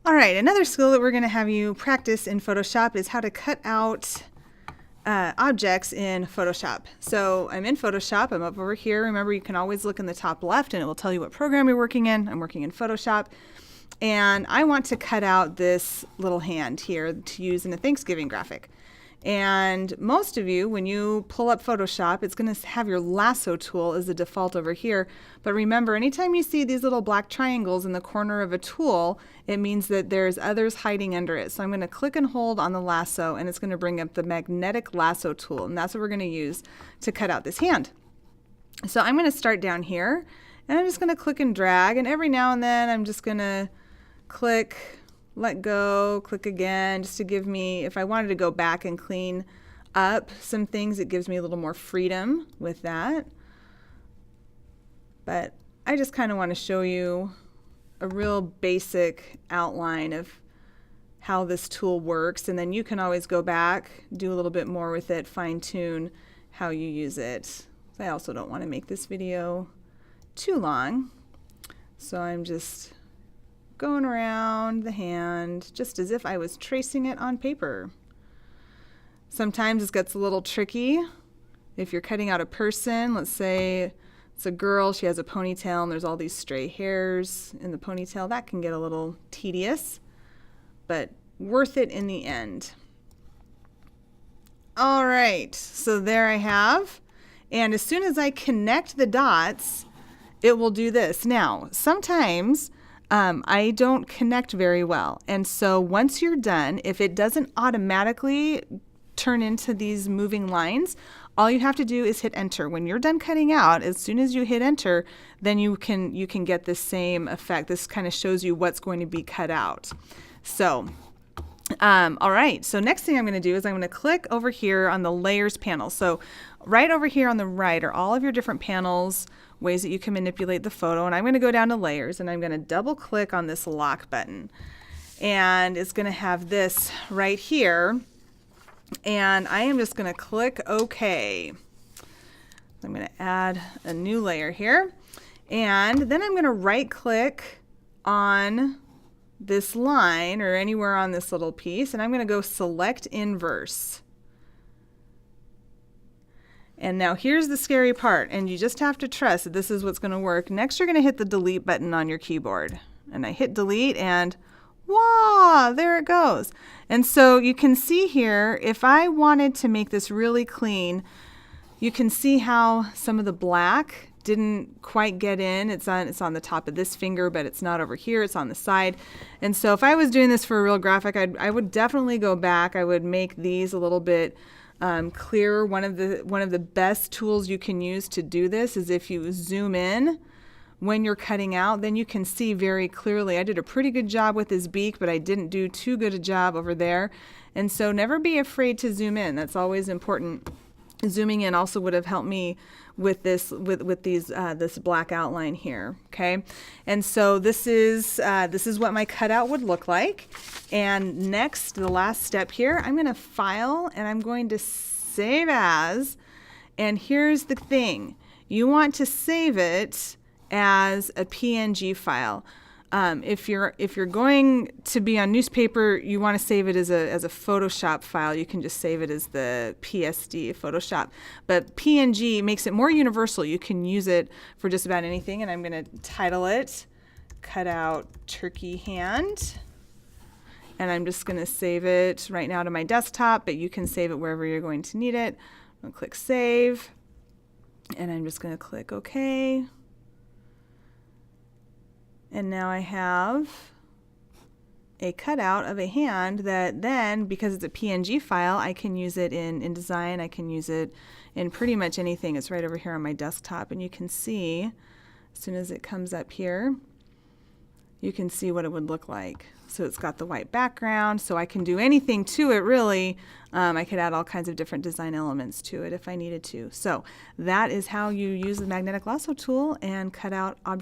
All right, another skill that we're going to have you practice in Photoshop is how to cut out objects in Photoshop. So I'm in Photoshop, I'm up over here. Remember, you can always look in the top left and it will tell you what program you're working in. I'm working in Photoshop. And I want to cut out this little hand here to use in a Thanksgiving graphic. And most of you, when you pull up Photoshop, it's going to have your lasso tool as the default over here. But remember, anytime you see these little black triangles in the corner of a tool, it means that there's others hiding under it. So I'm going to click and hold on the lasso, and it's going to bring up the magnetic lasso tool. And that's what we're going to use to cut out this hand. So I'm going to start down here, and I'm just going to click and drag. And every now and then, I'm just going to click, let go, click again, just to give me, if I wanted to go back and clean up some things, it gives me a little more freedom with that. But I just kind of want to show you a real basic outline of how this tool works, and then you can always go back, do a little bit more with it, fine-tune how you use it. I also don't want to make this video too long, so I'm just going around the hand just as if I was tracing it on paper. Sometimes it gets a little tricky. If you're cutting out a person, let's say it's a girl, she has a ponytail and there's all these stray hairs in the ponytail, that can get a little tedious, but worth it in the end. All right, so there I have. And as soon as I connect the dots, it will do this. Now, sometimes I don't connect very well. And so once you're done, if it doesn't automatically turn into these moving lines, all you have to do is hit enter. When you're done cutting out, as soon as you hit enter, then you can get this same effect. This kind of shows you what's going to be cut out. So, all right, so next thing I'm going to do is I'm going to click over here on the layers panel. So right over here on the right are all of your different panels, ways that you can manipulate the photo, and I'm going to go down to layers and I'm going to double click on this lock button, and it's going to have this right here, and I am just going to click OK. I'm going to add a new layer here, and then I'm going to right click on this line or anywhere on this little piece, and I'm going to go select inverse. And now here's the scary part, and you just have to trust that this is what's going to work. Next, you're going to hit the delete button on your keyboard. And I hit delete, and wow, there it goes. And so you can see here, if I wanted to make this really clean, you can see how some of the black didn't quite get in. It's on the top of this finger, but it's not over here. It's on the side. And so if I was doing this for a real graphic, I would definitely go back. I would make these a little bit clearer. One of the best tools you can use to do this is if you zoom in when you're cutting out, then you can see very clearly. I did a pretty good job with his beak, but I didn't do too good a job over there. And so never be afraid to zoom in. That's always important. Zooming in also would have helped me with this this black outline here. Okay, and so this is what my cutout would look like. And next, the last step here, I'm going to file and I'm going to save as. And here's the thing: you want to save it as a PNG file. If you're going to be on newspaper, you want to save it as a Photoshop file. You can just save it as the PSD Photoshop. But PNG makes it more universal. You can use it for just about anything. And I'm going to title it "Cut Out Turkey Hand." And I'm just going to save it right now to my desktop, but you can save it wherever you're going to need it. I'm going to click Save, and I'm just going to click OK. And now I have a cutout of a hand that then, because it's a PNG file, I can use it in InDesign. I can use it in pretty much anything. It's right over here on my desktop. And you can see, as soon as it comes up here, you can see what it would look like. So it's got the white background, so I can do anything to it, really. I could add all kinds of different design elements to it if I needed to. So that is how you use the magnetic lasso tool and cut out objects.